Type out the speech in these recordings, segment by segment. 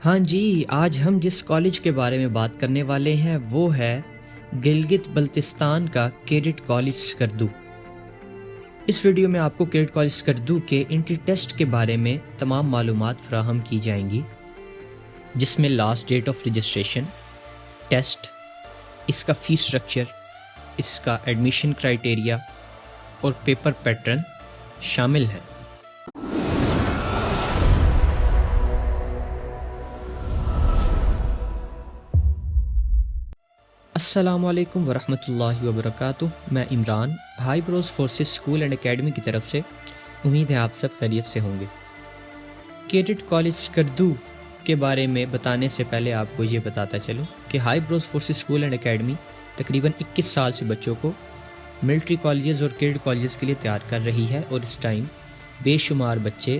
ہاں جی، آج ہم جس کالج کے بارے میں بات کرنے والے ہیں وہ ہے گلگت بلتستان کا کیڈٹ کالج سکردو۔ اس ویڈیو میں آپ کو کیڈٹ کالج سکردو کے انٹری ٹیسٹ کے بارے میں تمام معلومات فراہم کی جائیں گی، جس میں last date of registration, test, اس کا فی سٹرکچر، اس کا ایڈمیشن کرائیٹیریا اور پیپر پیٹرن شامل ہیں۔ السلام علیکم ورحمۃ اللہ وبرکاتہ۔ میں Imran, High Brows Forces School and Academy کی طرف سے، امید ہے آپ سب خیریت سے ہوں گے۔ کیڈٹ کالج سکردو کے بارے میں بتانے سے پہلے آپ کو یہ بتاتا چلوں کہ high Brows Forces School and academy تقریباً 21 سال سے بچوں کو ملٹری کالجز اور کیڈٹ کالجز کے لیے تیار کر رہی ہے، اور اس ٹائم بے شمار بچے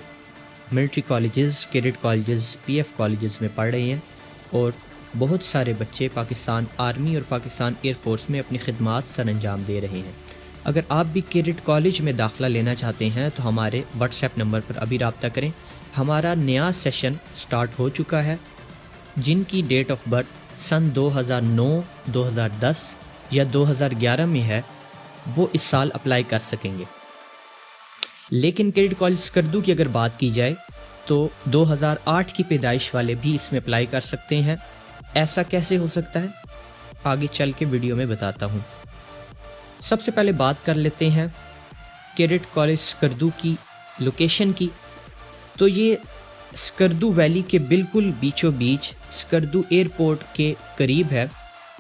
military colleges, cadet colleges, P F colleges میں پڑھ رہے ہیں، اور بہت سارے بچے پاکستان آرمی اور پاکستان ایئر فورس میں اپنی خدمات سر انجام دے رہے ہیں۔ اگر آپ بھی کیڈٹ کالج میں داخلہ لینا چاہتے ہیں تو ہمارے واٹس ایپ نمبر پر ابھی رابطہ کریں۔ ہمارا نیا سیشن سٹارٹ ہو چکا ہے، جن کی ڈیٹ آف برتھ سن 2009، 2010 یا 2011 میں ہے، وہ اس سال اپلائی کر سکیں گے۔ لیکن کیڈٹ کالج سکردو کی اگر بات کی جائے تو 2008 کی پیدائش والے بھی اس میں اپلائی کر سکتے ہیں۔ ایسا کیسے ہو سکتا ہے؟ آگے چل کے ویڈیو میں بتاتا ہوں۔ سب سے پہلے بات کر لیتے ہیں کیڈٹ کالج سکردو کی لوکیشن کی۔ تو یہ سکردو ویلی کے بالکل بیچوں بیچ سکردو ایئرپورٹ کے قریب ہے،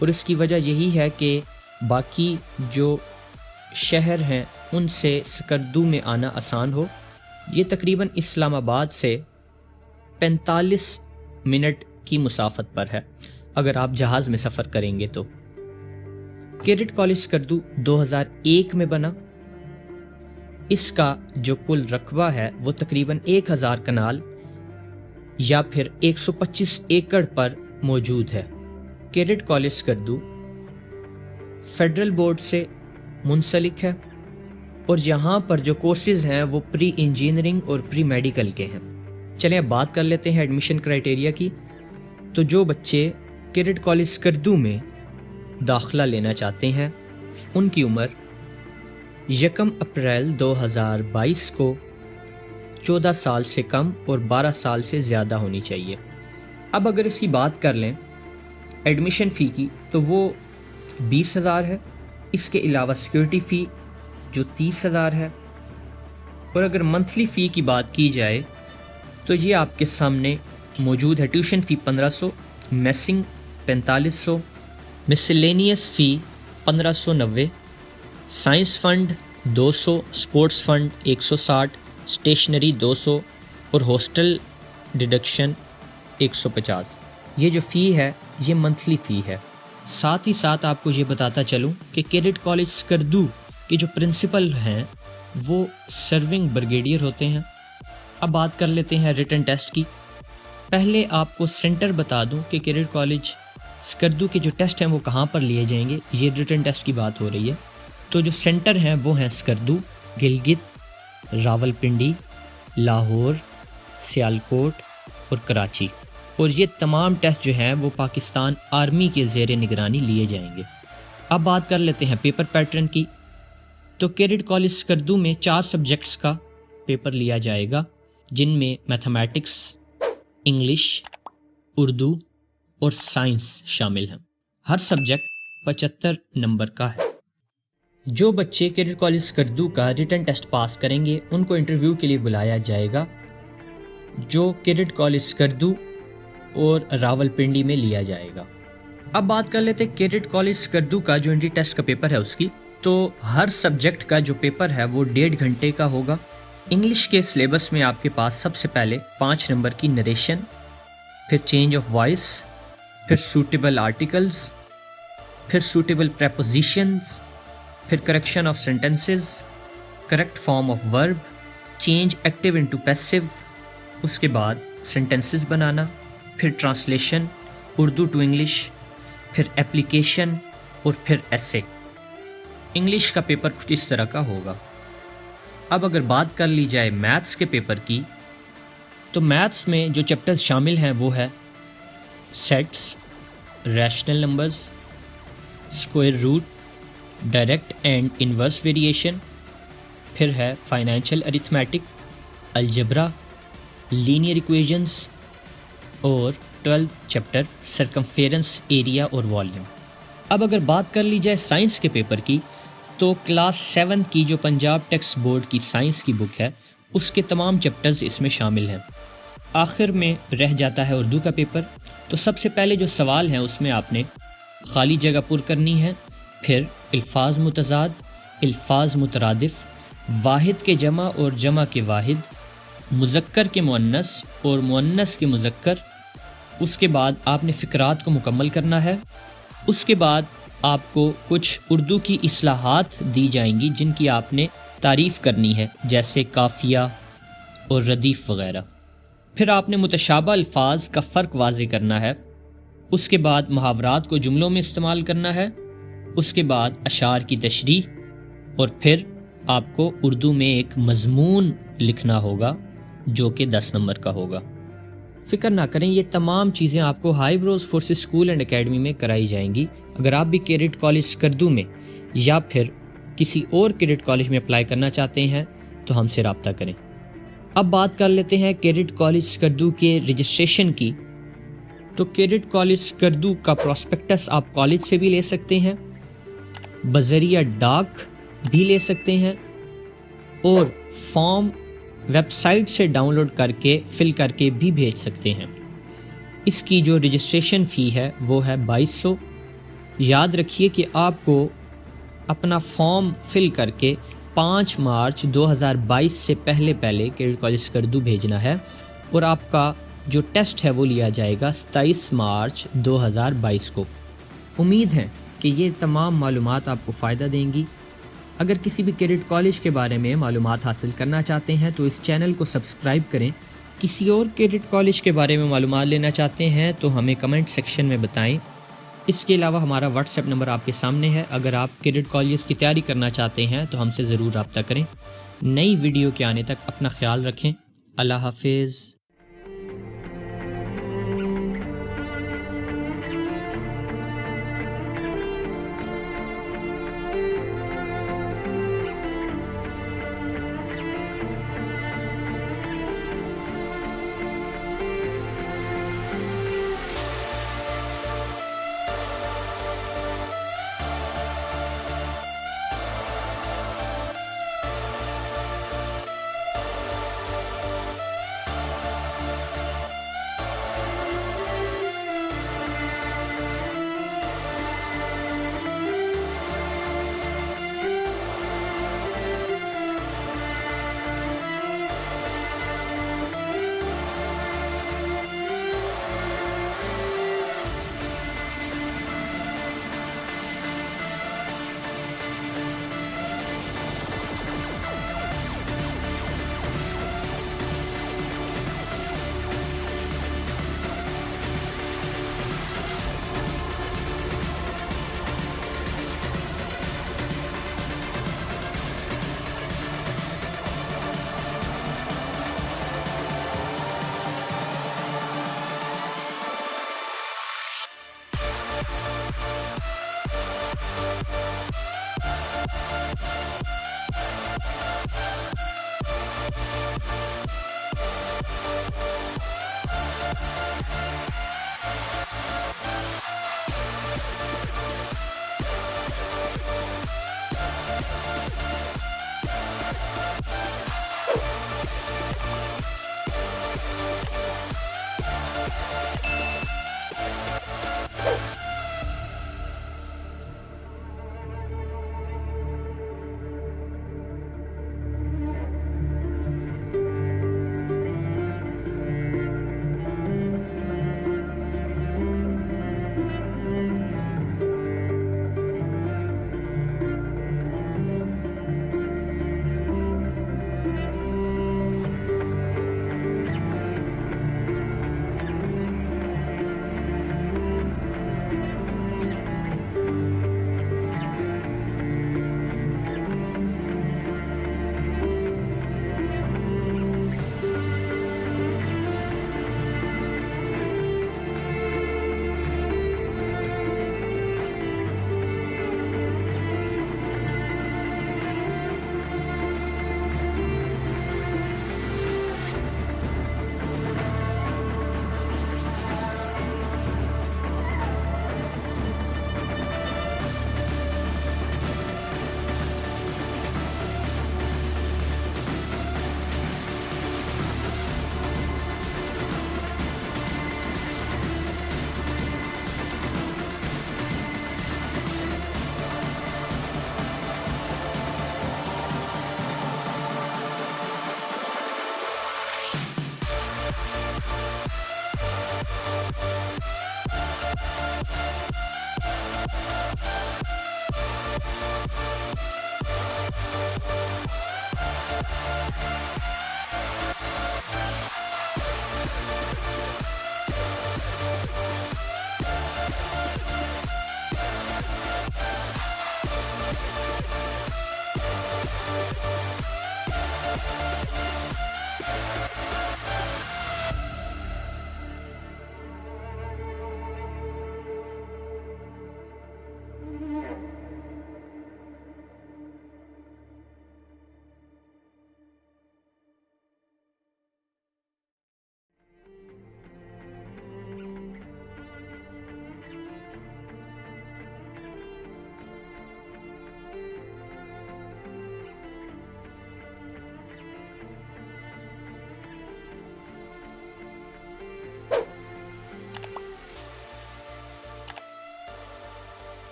اور اس کی وجہ یہی ہے کہ باقی جو شہر ہیں ان سے سکردو میں آنا آسان ہو۔ یہ تقریباً اسلام آباد سے 45 منٹ کی مسافت پر ہے اگر آپ جہاز میں سفر کریں گے تو۔ کیڈٹ کالج سکردو 2001 میں بنا۔ اس کا جو کل رقبہ ہے وہ تقریباً 1000 کنال یا پھر 125 ایکڑ پر موجود ہے۔ Cadet college Skardu federal board سے منسلک ہے، اور یہاں پر جو کورسز ہیں وہ پری انجینئرنگ اور پری میڈیکل کے ہیں۔ چلیں اب بات کر لیتے ہیں ایڈمیشن کرائیٹیریا کی۔ تو جو بچے کیڈٹ کالج سکردو میں داخلہ لینا چاہتے ہیں ان کی عمر 1 اپریل 2022 کو 14 سال سے کم اور 12 سال سے زیادہ ہونی چاہیے۔ اب اگر اس کی بات کر لیں ایڈمیشن فی کی تو وہ 20,000 ہے۔ اس کے علاوہ سیکورٹی فی جو 30,000 ہے، اور اگر منتھلی فی کی بات کی جائے تو یہ آپ کے سامنے موجود ہے۔ ٹیوشن فی 1500، میسنگ 4500، مسلینیس فی 1590، science fund 200، sports fund 160، stationery 200، اور ہاسٹل ڈیڈکشن 150۔ یہ جو فی ہے یہ منتھلی فی ہے۔ ساتھ ہی ساتھ آپ کو یہ بتاتا چلوں کہ کیڈٹ کالج سکردو کے جو پرنسپل ہیں وہ سرونگ بریگیڈیئر ہوتے ہیں۔ اب بات کر لیتے ہیں ریٹن ٹیسٹ کی۔ پہلے آپ کو سینٹر بتا دوں کہ کیڈٹ کالج سکردو کے جو ٹیسٹ ہیں وہ کہاں پر لیے جائیں گے۔ یہ ریٹن ٹیسٹ کی بات ہو رہی ہے، تو جو سینٹر ہیں وہ ہیں سکردو، گلگت، راولپنڈی، لاہور، سیالکوٹ اور کراچی، اور یہ تمام ٹیسٹ جو ہیں وہ پاکستان آرمی کے زیر نگرانی لیے جائیں گے۔ اب بات کر لیتے ہیں پیپر پیٹرن کی۔ تو کیڈٹ کالج سکردو میں 4 سبجیکٹس کا پیپر لیا جائے گا، جن میں میتھمیٹکس، انگلش، اردو اور سائنس شامل ہیں۔ ہر سبجیکٹ 75 نمبر کا ہے۔ جو بچے کیڈٹ کالج سکردو کا ریٹن ٹیسٹ پاس کریں گے ان کو انٹرویو کے لیے بلایا جائے گا، جو کیڈٹ کالج سکردو اور راولپنڈی میں لیا جائے گا۔ اب بات کر لیتے ہیں کیڈٹ کالج سکردو کا جو انٹری ٹیسٹ کا پیپر ہے اس کی۔ تو ہر سبجیکٹ کا جو پیپر ہے وہ 1.5 گھنٹے کا ہوگا۔ انگلش کے سلیبس میں آپ کے پاس سب سے پہلے 5 نمبر کی نریشن، پھر چینج آف وائس، پھر سوٹیبل آرٹیکلز، پھر سوٹیبل پریپوزیشنز، پھر correction of sentences, correct form of verb, change active into passive, اس کے بعد سینٹنسز بنانا، پھر ٹرانسلیشن اردو ٹو انگلش، پھر ایپلیکیشن، اور پھر ایسے۔ انگلش کا پیپر کچھ اس طرح کا ہوگا۔ اب اگر بات کر لی جائے میتھس کے پیپر کی، تو میتھس میں جو چیپٹرز شامل ہیں وہ ہے sets, rational numbers, square root, direct and inverse variation, پھر ہے فائنینشیل ارتھمیٹک، الجبرا، لینئر ایکویژنس اور 12 چیپٹر سرکمفیرنس، ایریا اور والیوم۔ اب اگر بات کر لی جائے سائنس کے پیپر کی، تو کلاس 7 کی جو پنجاب ٹیکسٹ بورڈ کی سائنس کی بک ہے اس کے تمام چیپٹرز اس میں شامل ہیں۔ آخر میں رہ جاتا ہے اردو کا پیپر۔ تو سب سے پہلے جو سوال ہیں اس میں آپ نے خالی جگہ پر کرنی ہے، پھر الفاظ متضاد، الفاظ مترادف، واحد کے جمع اور جمع کے واحد، مذکر کے مؤنث اور مؤنث کے مذکر۔ اس کے بعد آپ نے فقرات کو مکمل کرنا ہے۔ اس کے بعد آپ کو کچھ اردو کی اصطلاحات دی جائیں گی جن کی آپ نے تعریف کرنی ہے، جیسے قافیہ اور ردیف وغیرہ۔ پھر آپ نے متشابہ الفاظ کا فرق واضح کرنا ہے۔ اس کے بعد محاورات کو جملوں میں استعمال کرنا ہے۔ اس کے بعد اشعار کی تشریح، اور پھر آپ کو اردو میں ایک مضمون لکھنا ہوگا جو کہ 10 نمبر کا ہوگا۔ فکر نہ کریں، یہ تمام چیزیں آپ کو high Brows Forces School and academy میں کرائی جائیں گی۔ اگر آپ بھی کیڈٹ کالج اسکردو میں یا پھر کسی اور کیڈٹ کالج میں اپلائی کرنا چاہتے ہیں تو ہم سے رابطہ کریں۔ اب بات کر لیتے ہیں کیڈٹ کالج اسکردو کے رجسٹریشن کی۔ تو کیڈٹ کالج اسکردو کا پراسپیکٹس آپ کالج سے بھی لے سکتے ہیں، بذریعہ ڈاک بھی لے سکتے ہیں، اور فارم ویب سائٹ سے ڈاؤن لوڈ کر کے فل کر کے بھی بھیج سکتے ہیں۔ اس کی جو رجسٹریشن فی ہے وہ ہے 2200۔ یاد رکھیے کہ آپ کو اپنا فارم فل کر کے 5 مارچ 2022 سے پہلے کیڈٹ کالج اسکردو بھیجنا ہے، اور آپ کا جو ٹیسٹ ہے وہ لیا جائے گا 27 مارچ 2022 کو۔ امید ہے کہ یہ تمام معلومات آپ کو فائدہ دیں گی۔ اگر کسی بھی کیڈٹ کالج کے بارے میں معلومات حاصل کرنا چاہتے ہیں تو اس چینل کو سبسکرائب کریں۔ کسی اور کیڈٹ کالج کے بارے میں معلومات لینا چاہتے ہیں تو ہمیں کمنٹ سیکشن میں بتائیں۔ اس کے علاوہ ہمارا واٹس ایپ نمبر آپ کے سامنے ہے۔ اگر آپ کیڈٹ کالجز کی تیاری کرنا چاہتے ہیں تو ہم سے ضرور رابطہ کریں۔ نئی ویڈیو کے آنے تک اپنا خیال رکھیں۔ اللہ حافظ۔